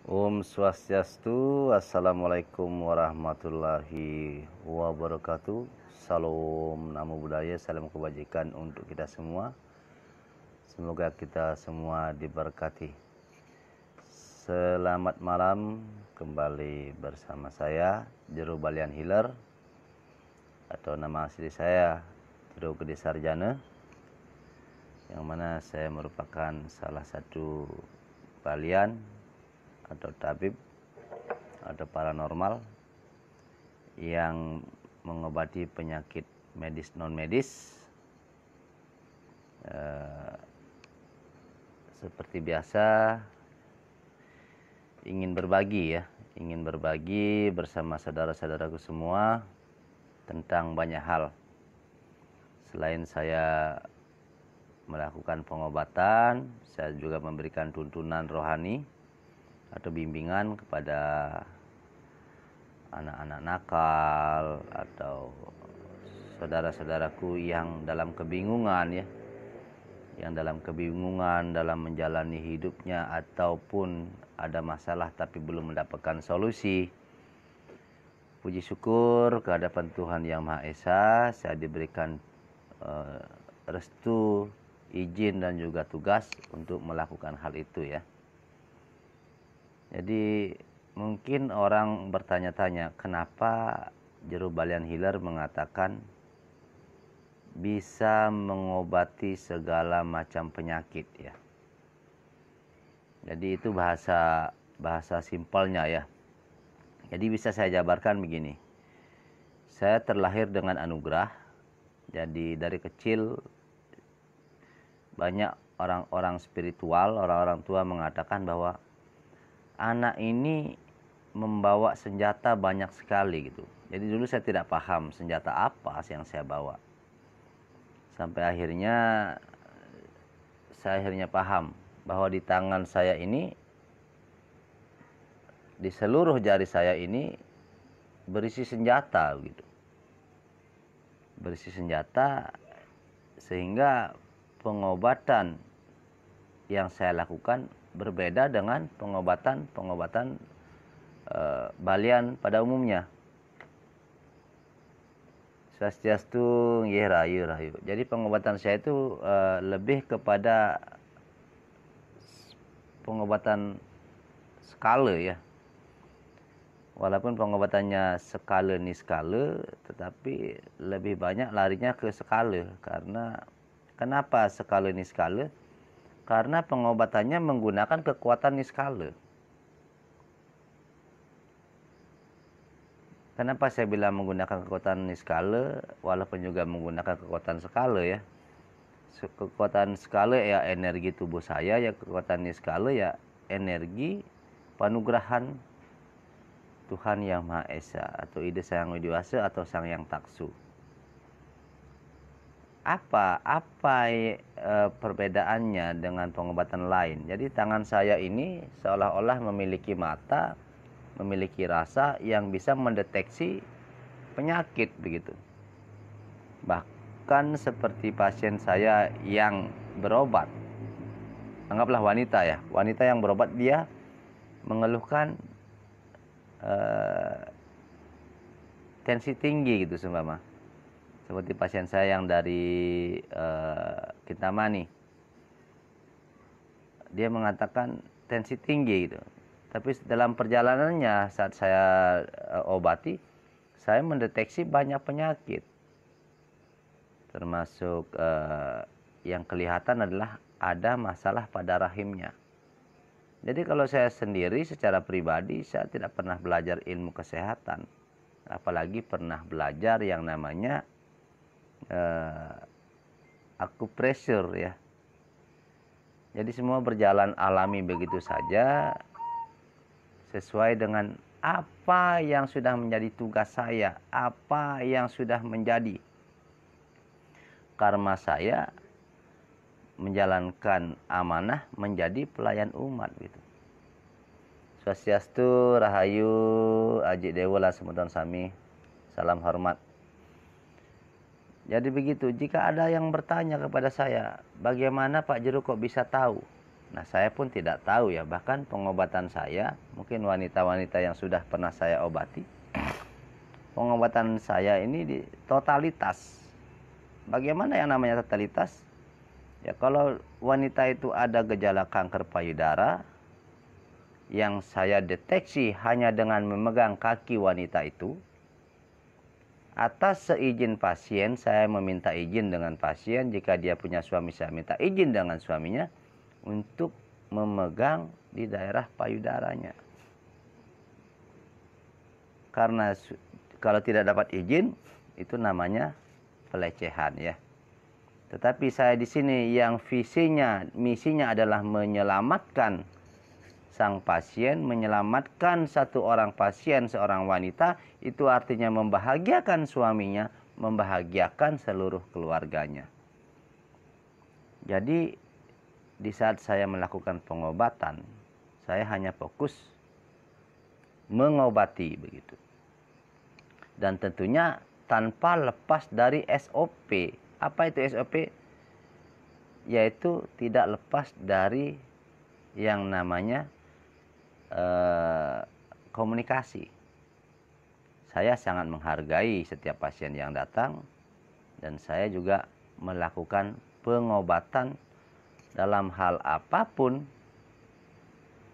Om Swastiastu, Assalamualaikum warahmatullahi wabarakatuh. Salam Namo Buddhaya, salam kebajikan untuk kita semua. Semoga kita semua diberkati. Selamat malam, kembali bersama saya Jero Balian Healer, atau nama asli saya Jero Gede Sarjana, yang mana saya merupakan salah satu balian atau tabib atau paranormal yang mengobati penyakit medis non medis. Seperti biasa ingin berbagi bersama saudara-saudaraku semua tentang banyak hal. Selain saya melakukan pengobatan, saya juga memberikan tuntunan rohani atau bimbingan kepada anak-anak nakal atau saudara-saudaraku yang dalam kebingungan dalam menjalani hidupnya, ataupun ada masalah tapi belum mendapatkan solusi. Puji syukur kehadapan Tuhan Yang Maha Esa, saya diberikan restu, izin dan juga tugas untuk melakukan hal itu ya. Jadi mungkin orang bertanya-tanya, kenapa Jero Balian Healer mengatakan bisa mengobati segala macam penyakit ya. Jadi itu bahasa simpelnya ya. Jadi bisa saya jabarkan begini. Saya terlahir dengan anugerah. Jadi dari kecil banyak orang-orang spiritual, orang-orang tua mengatakan bahwa anak ini membawa senjata banyak sekali gitu. Jadi dulu saya tidak paham senjata apa yang saya bawa. Sampai akhirnya saya paham bahwa di tangan saya ini, di seluruh jari saya ini berisi senjata gitu. Berisi senjata, sehingga pengobatan yang saya lakukan berbeda dengan pengobatan balian pada umumnya. Swastiastu, nggih rahayu. Jadi pengobatan saya itu lebih kepada pengobatan skala ya. Walaupun pengobatannya skala niskala, tetapi lebih banyak larinya ke skala. Karena kenapa skala niskala? Karena pengobatannya menggunakan kekuatan niskala. Kenapa saya bilang menggunakan kekuatan niskala, walaupun juga menggunakan kekuatan skala ya. Kekuatan skala ya energi tubuh saya, ya kekuatan niskala ya energi panugrahan Tuhan Yang Maha Esa, atau Ida Sang Widiwasa, atau Sang Yang Taksu. Apa perbedaannya dengan pengobatan lain? Jadi tangan saya ini seolah-olah memiliki mata, memiliki rasa yang bisa mendeteksi penyakit begitu. Bahkan seperti pasien saya yang berobat, anggaplah wanita ya, wanita yang berobat, dia mengeluhkan tensi tinggi gitu seumpama. Seperti pasien saya yang dari Kintamani, dia mengatakan tensi tinggi gitu. Tapi dalam perjalanannya saat saya obati, saya mendeteksi banyak penyakit. Termasuk yang kelihatan adalah ada masalah pada rahimnya. Jadi kalau saya sendiri secara pribadi, saya tidak pernah belajar ilmu kesehatan. Apalagi pernah belajar yang namanya akupressure ya. Jadi semua berjalan alami begitu saja, sesuai dengan apa yang sudah menjadi tugas saya, apa yang sudah menjadi karma saya menjalankan amanah menjadi pelayan umat gitu. Swastiastu, rahayu, aji dewa lah semutan sami, salam hormat. Jadi begitu, jika ada yang bertanya kepada saya, bagaimana Pak Jero kok bisa tahu Nah, saya pun tidak tahu ya, bahkan pengobatan saya, mungkin wanita-wanita yang sudah pernah saya obati, pengobatan saya ini di totalitas. Bagaimana yang namanya totalitas? Ya, kalau wanita itu ada gejala kanker payudara, yang saya deteksi hanya dengan memegang kaki wanita itu, atas seizin pasien, saya meminta izin dengan pasien, jika dia punya suami, saya minta izin dengan suaminya, untuk memegang di daerah payudaranya. Karena kalau tidak dapat izin, itu namanya pelecehan ya. Tetapi saya di sini yang misinya adalah menyelamatkan sang pasien, menyelamatkan satu orang pasien, seorang wanita, itu artinya membahagiakan suaminya, membahagiakan seluruh keluarganya. Jadi di saat saya melakukan pengobatan, saya hanya fokus mengobati begitu. Dan tentunya tanpa lepas dari SOP. Apa itu SOP? Yaitu tidak lepas dari yang namanya komunikasi. Saya sangat menghargai setiap pasien yang datang, dan saya juga melakukan pengobatan dalam hal apapun,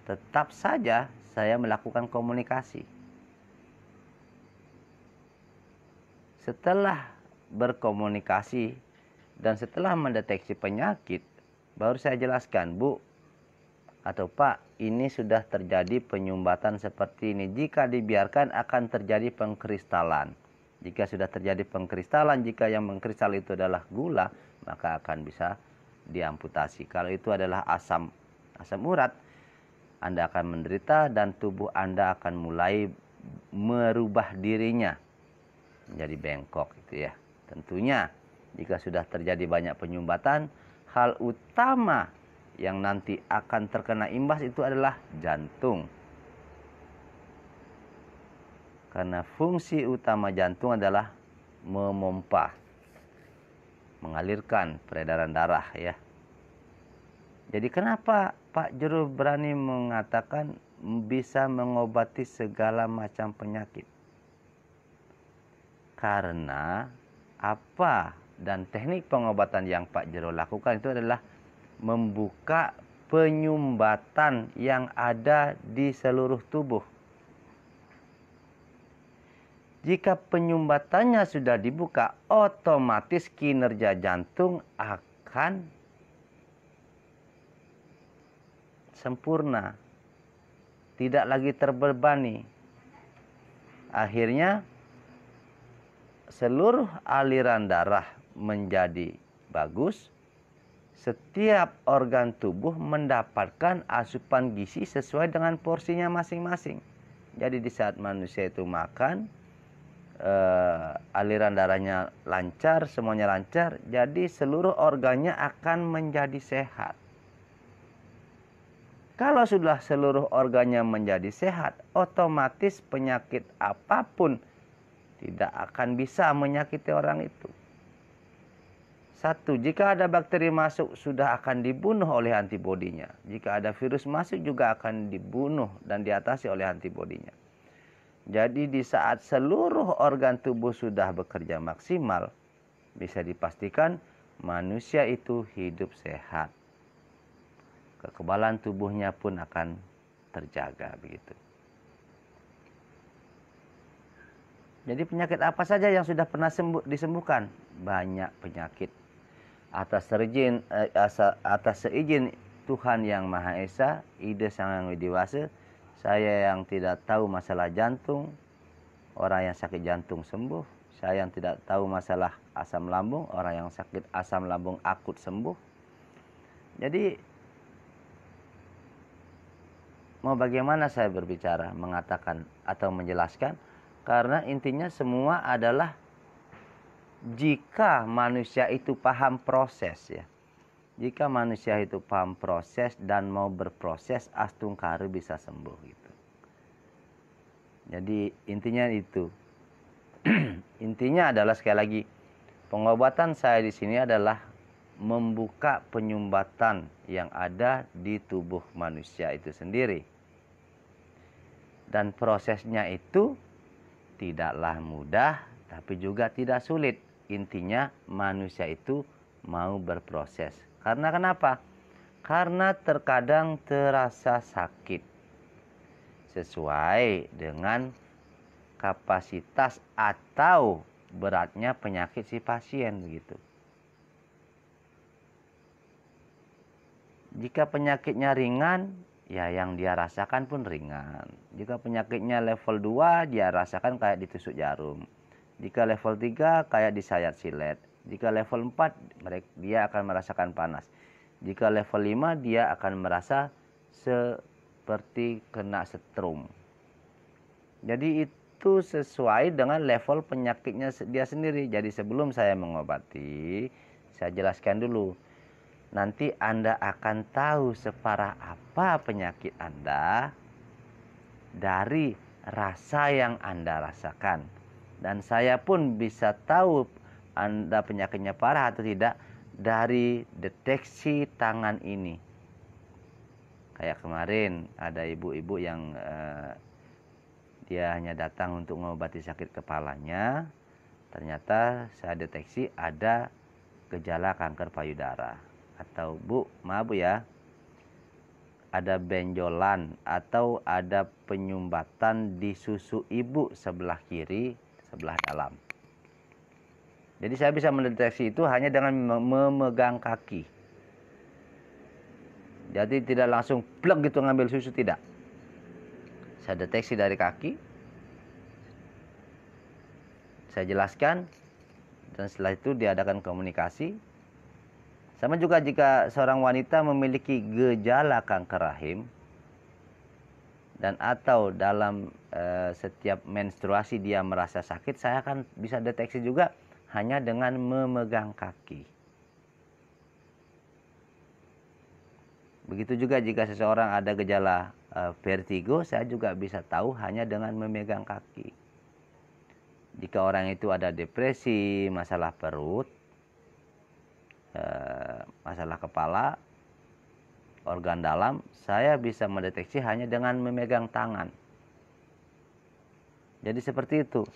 tetap saja saya melakukan komunikasi. Setelah berkomunikasi dan setelah mendeteksi penyakit, baru saya jelaskan, Bu atau Pak, ini sudah terjadi penyumbatan seperti ini. Jika dibiarkan akan terjadi pengkristalan. Jika sudah terjadi pengkristalan, jika yang mengkristal itu adalah gula, maka akan bisa diamputasi. Kalau itu adalah asam urat, Anda akan menderita dan tubuh Anda akan mulai merubah dirinya menjadi bengkok gitu ya. Tentunya jika sudah terjadi banyak penyumbatan, hal utama yang nanti akan terkena imbas itu adalah jantung. Karena fungsi utama jantung adalah memompa, mengalirkan peredaran darah ya. Jadi kenapa Pak Jero berani mengatakan bisa mengobati segala macam penyakit? Karena apa dan teknik pengobatan yang Pak Jero lakukan itu adalah membuka penyumbatan yang ada di seluruh tubuh. Jika penyumbatannya sudah dibuka, otomatis kinerja jantung akan sempurna, tidak lagi terbebani. Akhirnya seluruh aliran darah menjadi bagus. Setiap organ tubuh mendapatkan asupan gizi sesuai dengan porsinya masing-masing. Jadi di saat manusia itu makan, aliran darahnya lancar, semuanya lancar, jadi seluruh organnya akan menjadi sehat. Kalau sudah seluruh organnya menjadi sehat, otomatis penyakit apapun tidak akan bisa menyakiti orang itu. Satu, jika ada bakteri masuk sudah akan dibunuh oleh antibodinya. Jika ada virus masuk juga akan dibunuh dan diatasi oleh antibodinya. Jadi di saat seluruh organ tubuh sudah bekerja maksimal, bisa dipastikan manusia itu hidup sehat. Kekebalan tubuhnya pun akan terjaga begitu. Jadi penyakit apa saja yang sudah pernah disembuhkan? Banyak penyakit. Atas seizin Tuhan Yang Maha Esa, Ida Sang Hyang Widiwasa, saya yang tidak tahu masalah jantung, orang yang sakit jantung sembuh. Saya yang tidak tahu masalah asam lambung, orang yang sakit asam lambung akut sembuh. Jadi mau bagaimana saya berbicara, mengatakan atau menjelaskan? Karena intinya semua adalah jika manusia itu paham proses ya. Jika manusia itu paham proses dan mau berproses, astungkari bisa sembuh gitu. Jadi intinya itu. Intinya adalah sekali lagi, pengobatan saya di sini adalah membuka penyumbatan yang ada di tubuh manusia itu sendiri. Dan prosesnya itu tidaklah mudah, tapi juga tidak sulit. Intinya manusia itu mau berproses. Karena kenapa? Karena terkadang terasa sakit sesuai dengan kapasitas atau beratnya penyakit si pasien begitu. Jika penyakitnya ringan, ya yang dia rasakan pun ringan. Jika penyakitnya level 2, dia rasakan kayak ditusuk jarum. Jika level 3, kayak disayat silet. Jika level 4, dia akan merasakan panas. Jika level 5, dia akan merasa seperti kena setrum. Jadi itu sesuai dengan level penyakitnya dia sendiri. Jadi sebelum saya mengobati, saya jelaskan dulu. Nanti Anda akan tahu separah apa penyakit Anda dari rasa yang Anda rasakan. Dan saya pun bisa tahu Anda penyakitnya parah atau tidak dari deteksi tangan ini. Kayak kemarin ada ibu-ibu yang dia hanya datang untuk mengobati sakit kepalanya. Ternyata saya deteksi ada gejala kanker payudara. Atau Bu, maaf Bu ya, ada benjolan atau ada penyumbatan di susu ibu sebelah kiri, sebelah dalam. Jadi saya bisa mendeteksi itu hanya dengan memegang kaki. Jadi tidak langsung plug gitu ngambil susu, tidak. Saya deteksi dari kaki, saya jelaskan, dan setelah itu diadakan komunikasi. Sama juga jika seorang wanita memiliki gejala kanker rahim dan atau dalam setiap menstruasi dia merasa sakit, saya akan bisa deteksi juga hanya dengan memegang kaki. Begitu juga jika seseorang ada gejala vertigo, saya juga bisa tahu hanya dengan memegang kaki. Jika orang itu ada depresi, masalah perut, masalah kepala, organ dalam, saya bisa mendeteksi hanya dengan memegang tangan. Jadi seperti itu.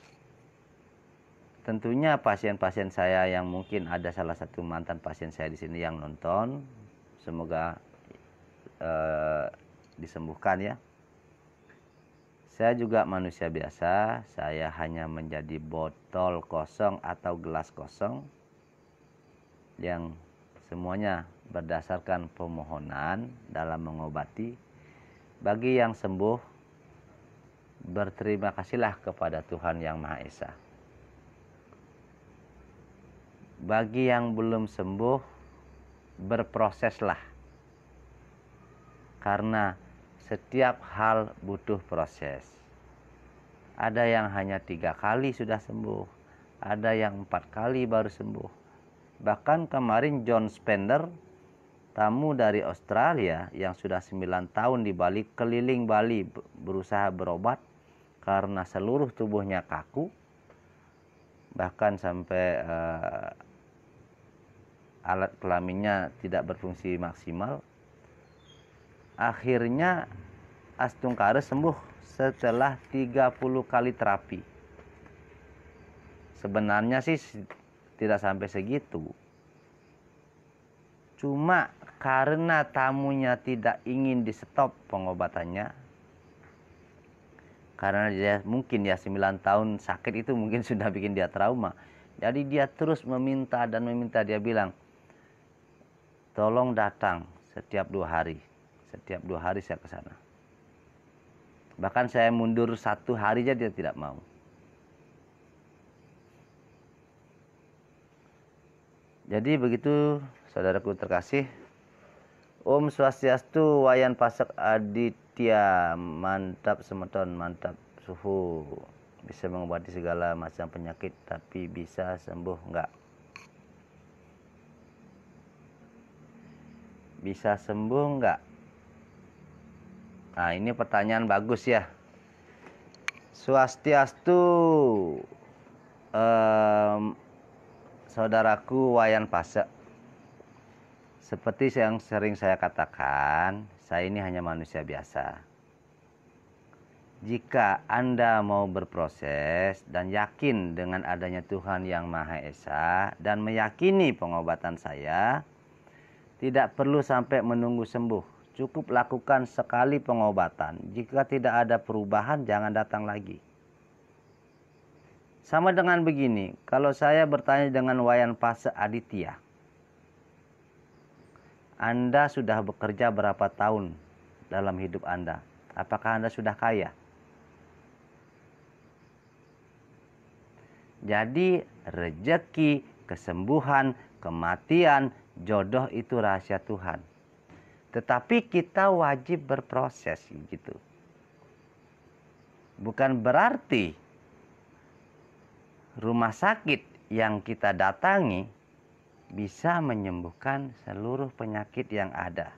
Tentunya pasien-pasien saya yang mungkin ada salah satu mantan pasien saya di sini yang nonton, semoga disembuhkan ya. Saya juga manusia biasa, saya hanya menjadi botol kosong atau gelas kosong yang semuanya berdasarkan permohonan dalam mengobati. Bagi yang sembuh, berterima kasihlah kepada Tuhan Yang Maha Esa. Bagi yang belum sembuh, berproseslah. Karena setiap hal butuh proses. Ada yang hanya 3 kali sudah sembuh, ada yang 4 kali baru sembuh. Bahkan kemarin John Spender, tamu dari Australia yang sudah 9 tahun di Bali, keliling Bali berusaha berobat karena seluruh tubuhnya kaku, bahkan sampai alat kelaminnya tidak berfungsi maksimal. Akhirnya Astungkare sembuh setelah 30 kali terapi. Sebenarnya sih tidak sampai segitu. Cuma karena tamunya tidak ingin di stop pengobatannya, karena dia mungkin 9 tahun sakit itu mungkin sudah bikin dia trauma. Jadi dia terus meminta dan meminta. Dia bilang, tolong datang setiap 2 hari. Setiap 2 hari saya ke sana. Bahkan saya mundur 1 hari aja dia tidak mau. Jadi begitu saudaraku terkasih. Om Swastiastu, Wayan Pasak Aditya, mantap semeton, mantap suhu. Bisa mengobati segala macam penyakit, tapi bisa sembuh enggak? Bisa sembuh enggak? Nah, ini pertanyaan bagus ya. Swastiastu, saudaraku Wayan Pasak. Seperti yang sering saya katakan, saya ini hanya manusia biasa. Jika Anda mau berproses dan yakin dengan adanya Tuhan Yang Maha Esa dan meyakini pengobatan saya, tidak perlu sampai menunggu sembuh. Cukup lakukan sekali pengobatan. Jika tidak ada perubahan, jangan datang lagi. Sama dengan begini, kalau saya bertanya dengan Wayan Pase Aditya, Anda sudah bekerja berapa tahun dalam hidup Anda? Apakah Anda sudah kaya? Jadi rejeki, kesembuhan, kematian, jodoh itu rahasia Tuhan. Tetapi kita wajib berproses gitu. Bukan berarti rumah sakit yang kita datangi bisa menyembuhkan seluruh penyakit yang ada.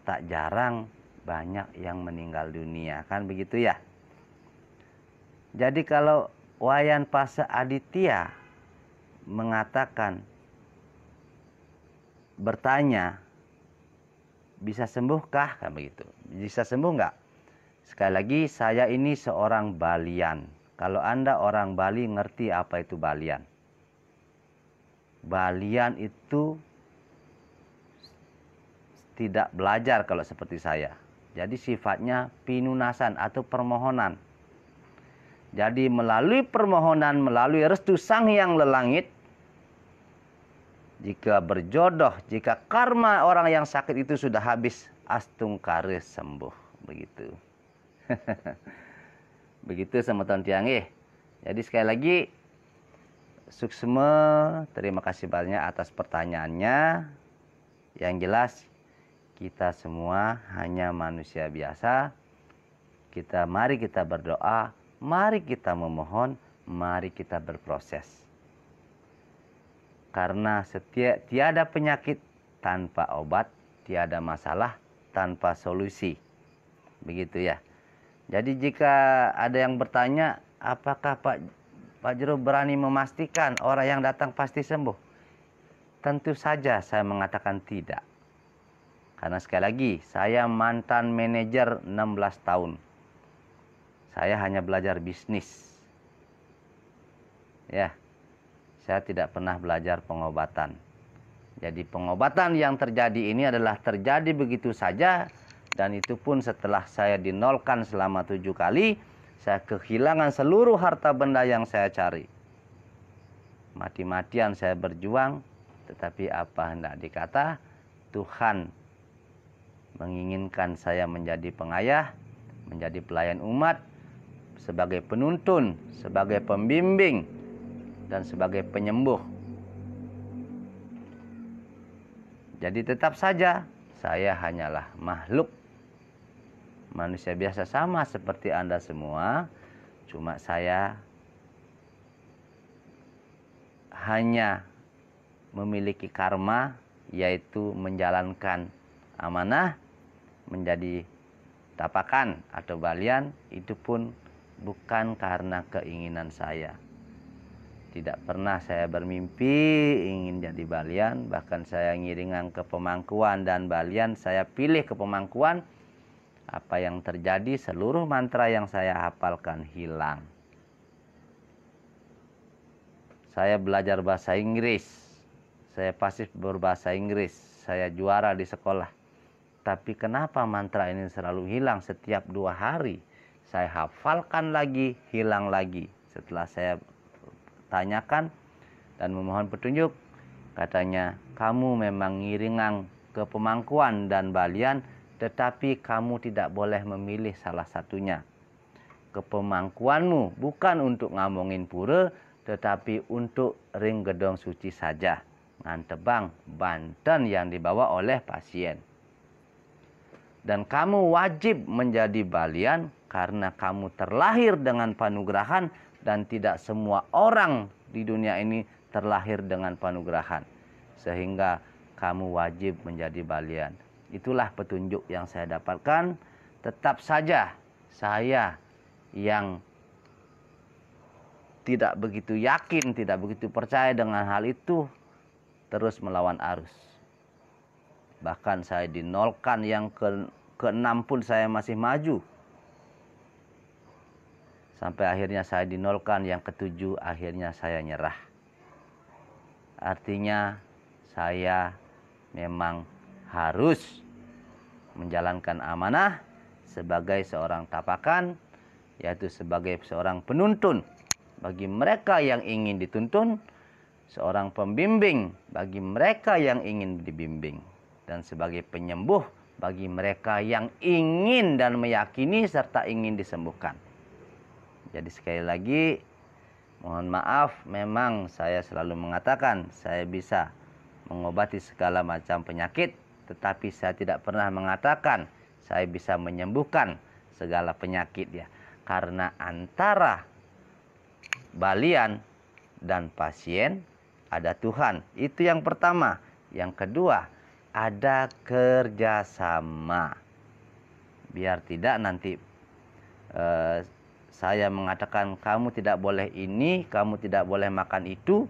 Tak jarang banyak yang meninggal dunia, kan begitu ya? Jadi kalau Wayan Pase Aditya mengatakan, bertanya, bisa sembuhkah? Kan begitu. Bisa sembuh nggak? Sekali lagi, saya ini seorang Balian. Kalau Anda orang Bali ngerti apa itu Balian. Balian itu tidak belajar kalau seperti saya. Jadi sifatnya pinunasan atau permohonan. Jadi melalui permohonan, melalui restu Sang Hyang Lelangit, jika berjodoh, jika karma orang yang sakit itu sudah habis, astungkare sembuh. Begitu. Begitu sama Tuan Tiang. Jadi sekali lagi, Suksma, terima kasih banyak atas pertanyaannya. Yang jelas, kita semua hanya manusia biasa. Mari kita berdoa, mari kita memohon, mari kita berproses. Karena tiada penyakit tanpa obat, tiada masalah tanpa solusi. Begitu ya. Jadi jika ada yang bertanya, apakah Pak Jero berani memastikan orang yang datang pasti sembuh? Tentu saja saya mengatakan tidak. Karena sekali lagi, saya mantan manajer 16 tahun. Saya hanya belajar bisnis. Ya, saya tidak pernah belajar pengobatan. Jadi pengobatan yang terjadi ini adalah terjadi begitu saja. Dan itu pun setelah saya dinolkan selama 7 kali. Saya kehilangan seluruh harta benda yang saya cari. Mati-matian saya berjuang. Tetapi apa hendak dikata, Tuhan menginginkan saya menjadi pengayah, menjadi pelayan umat, sebagai penuntun, sebagai pembimbing, dan sebagai penyembuh. Jadi tetap saja saya hanyalah makhluk manusia biasa sama seperti Anda semua. Cuma saya hanya memiliki karma, yaitu menjalankan amanah, menjadi tapakan atau balian. Itu pun bukan karena keinginan saya. Tidak pernah saya bermimpi ingin jadi balian. Bahkan saya ngiringan ke pemangkuan dan balian. Saya pilih ke pemangkuan. Apa yang terjadi, seluruh mantra yang saya hafalkan hilang. Saya belajar bahasa Inggris. Saya pasif berbahasa Inggris. Saya juara di sekolah. Tapi kenapa mantra ini selalu hilang setiap 2 hari? Saya hafalkan lagi, hilang lagi. Setelah saya tanyakan dan memohon petunjuk, katanya, kamu memang ngiringang ke pemangkuan dan balian, tetapi kamu tidak boleh memilih salah satunya. Kepemangkuanmu bukan untuk ngamongin pura, tetapi untuk ring gedong suci saja. Ngantebang, Banten yang dibawa oleh pasien. Dan kamu wajib menjadi balian karena kamu terlahir dengan panugrahan dan tidak semua orang di dunia ini terlahir dengan panugrahan. Sehingga kamu wajib menjadi balian. Itulah petunjuk yang saya dapatkan. Tetap saja saya yang tidak begitu yakin, tidak begitu percaya dengan hal itu, terus melawan arus. Bahkan saya dinolkan yang ke-6 pun saya masih maju. Sampai akhirnya saya dinolkan yang ke-7, akhirnya saya nyerah. Artinya saya memang harus menjalankan amanah sebagai seorang tapakan, yaitu sebagai seorang penuntun bagi mereka yang ingin dituntun, seorang pembimbing bagi mereka yang ingin dibimbing, dan sebagai penyembuh bagi mereka yang ingin dan meyakini serta ingin disembuhkan. Jadi sekali lagi, mohon maaf, memang saya selalu mengatakan saya bisa mengobati segala macam penyakit, tetapi saya tidak pernah mengatakan saya bisa menyembuhkan segala penyakit ya. Karena antara balian dan pasien ada Tuhan. Itu yang pertama. Yang kedua, ada kerjasama. Biar tidak nanti saya mengatakan kamu tidak boleh ini, kamu tidak boleh makan itu,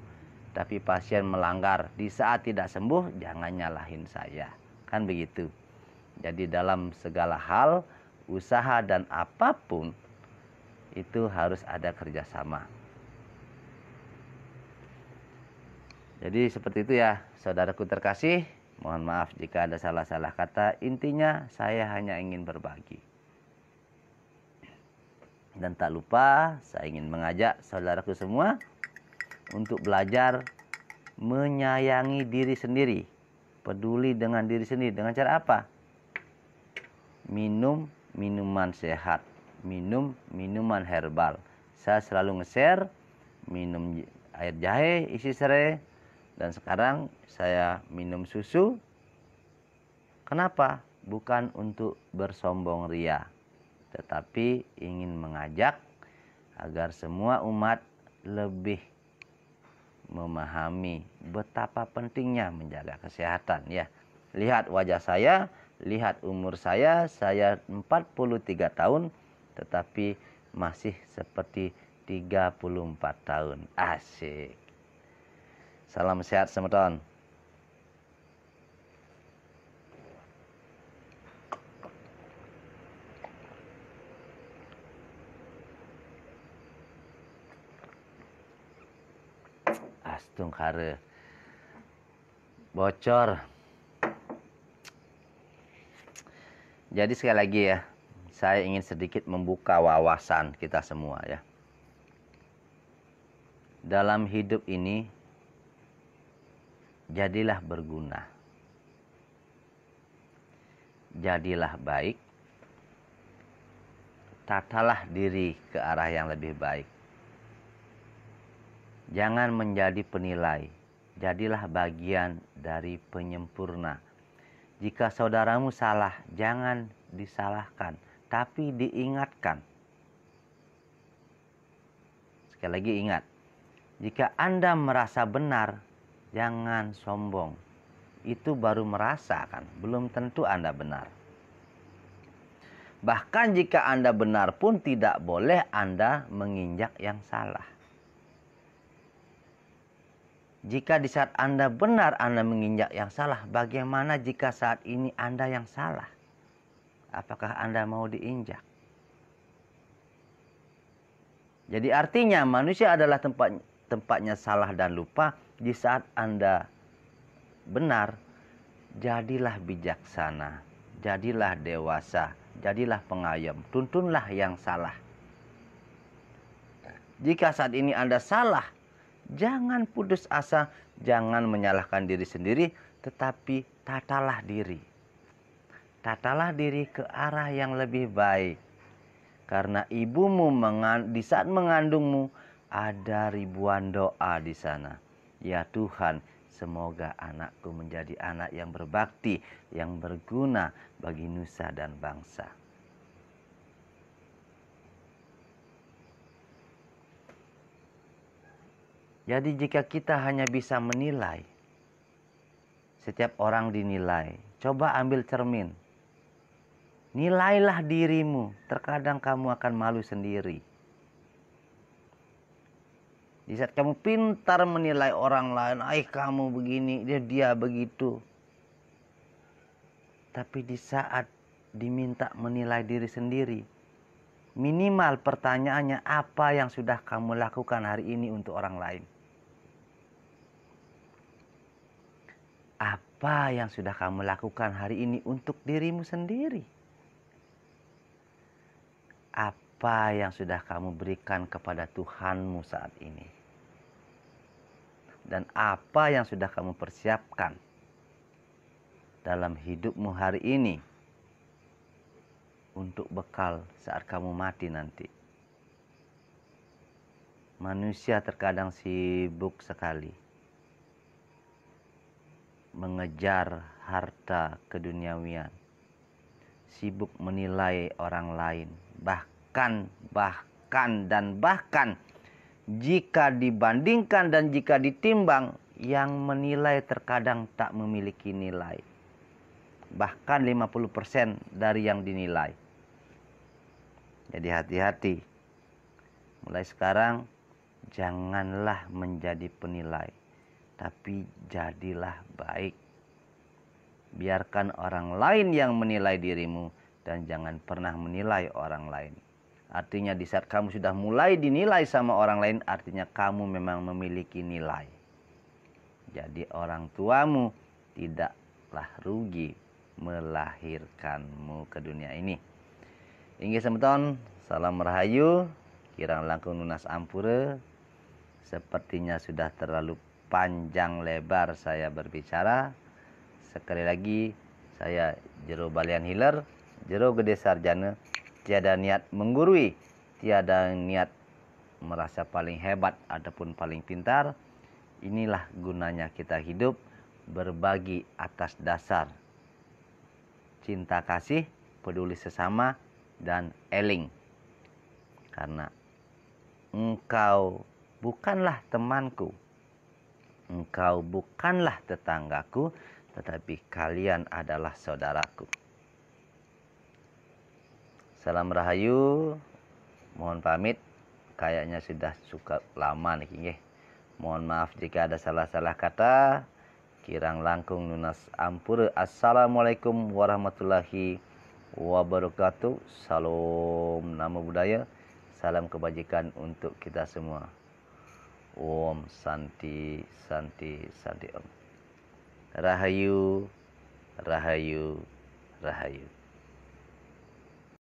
tapi pasien melanggar. Di saat tidak sembuh, jangan nyalahin saya. Kan begitu. Jadi dalam segala hal, usaha dan apapun, itu harus ada kerjasama. Jadi seperti itu ya, saudaraku terkasih. Mohon maaf jika ada salah-salah kata. Intinya saya hanya ingin berbagi. Dan tak lupa saya ingin mengajak saudaraku semua untuk belajar menyayangi diri sendiri. Peduli dengan diri sendiri. Dengan cara apa? Minum minuman sehat. Minum minuman herbal. Saya selalu nge-share minum air jahe isi serai. Dan sekarang saya minum susu. Kenapa? Bukan untuk bersombong ria, tetapi ingin mengajak agar semua umat lebih memahami betapa pentingnya menjaga kesehatan ya. Lihat wajah saya, lihat umur saya 43 tahun, tetapi masih seperti 34 tahun. Asik. Salam sehat semeton. Astung kare bocor. Jadi sekali lagi ya, saya ingin sedikit membuka wawasan kita semua ya. Dalam hidup ini, jadilah berguna. Jadilah baik. Tatalah diri ke arah yang lebih baik. Jangan menjadi penilai, jadilah bagian dari penyempurna. Jika saudaramu salah, jangan disalahkan, tapi diingatkan. Sekali lagi ingat, jika Anda merasa benar, jangan sombong. Itu baru merasa kan, belum tentu Anda benar. Bahkan jika Anda benar pun tidak boleh Anda menginjak yang salah. Jika di saat Anda benar Anda menginjak yang salah, bagaimana jika saat ini Anda yang salah? Apakah Anda mau diinjak? Jadi artinya manusia adalah tempatnya salah dan lupa. Di saat Anda benar, jadilah bijaksana, jadilah dewasa, jadilah pengayom, tuntunlah yang salah. Jika saat ini Anda salah, jangan putus asa, jangan menyalahkan diri sendiri, tetapi tatalah diri. Tatalah diri ke arah yang lebih baik. Karena ibumu di saat mengandungmu, ada ribuan doa di sana. Ya Tuhan, semoga anakku menjadi anak yang berbakti, yang berguna bagi nusa dan bangsa. Jadi jika kita hanya bisa menilai, setiap orang dinilai. Coba ambil cermin. Nilailah dirimu. Terkadang kamu akan malu sendiri. Di saat kamu pintar menilai orang lain, kamu begini, dia begitu. Tapi di saat diminta menilai diri sendiri, minimal pertanyaannya, apa yang sudah kamu lakukan hari ini untuk orang lain? Apa yang sudah kamu lakukan hari ini untuk dirimu sendiri? Apa yang sudah kamu berikan kepada Tuhanmu saat ini? Dan apa yang sudah kamu persiapkan dalam hidupmu hari ini untuk bekal saat kamu mati nanti? Manusia terkadang sibuk sekali mengejar harta keduniawian, sibuk menilai orang lain, bahkan jika dibandingkan dan jika ditimbang, yang menilai terkadang tak memiliki nilai. Bahkan 50% dari yang dinilai. Jadi hati-hati. Mulai sekarang, janganlah menjadi penilai, tapi jadilah baik. Biarkan orang lain yang menilai dirimu dan jangan pernah menilai orang lain. Artinya di saat kamu sudah mulai dinilai sama orang lain, artinya kamu memang memiliki nilai. Jadi orang tuamu tidaklah rugi melahirkanmu ke dunia ini. Inggih semeton, salam rahayu, kirang langkung nunas ampura. Sepertinya sudah terlalu panjang lebar saya berbicara. Sekali lagi, saya Jero Balian Hiler, Jero Gede Sarjana. Tiada niat menggurui, tiada niat merasa paling hebat ataupun paling pintar. Inilah gunanya kita hidup, berbagi atas dasar cinta kasih, peduli sesama, dan eling. Karena engkau bukanlah temanku, engkau bukanlah tetanggaku, tetapi kalian adalah saudaraku. Salam rahayu, mohon pamit, kayaknya sudah cukup lama nih. Mohon maaf jika ada salah-salah kata. Kirang langkung nunas ampura. Assalamualaikum warahmatullahi wabarakatuh. Salam namo buddhaya. Salam kebajikan untuk kita semua. Om Santi Santi Santi Om. Rahayu, rahayu, rahayu.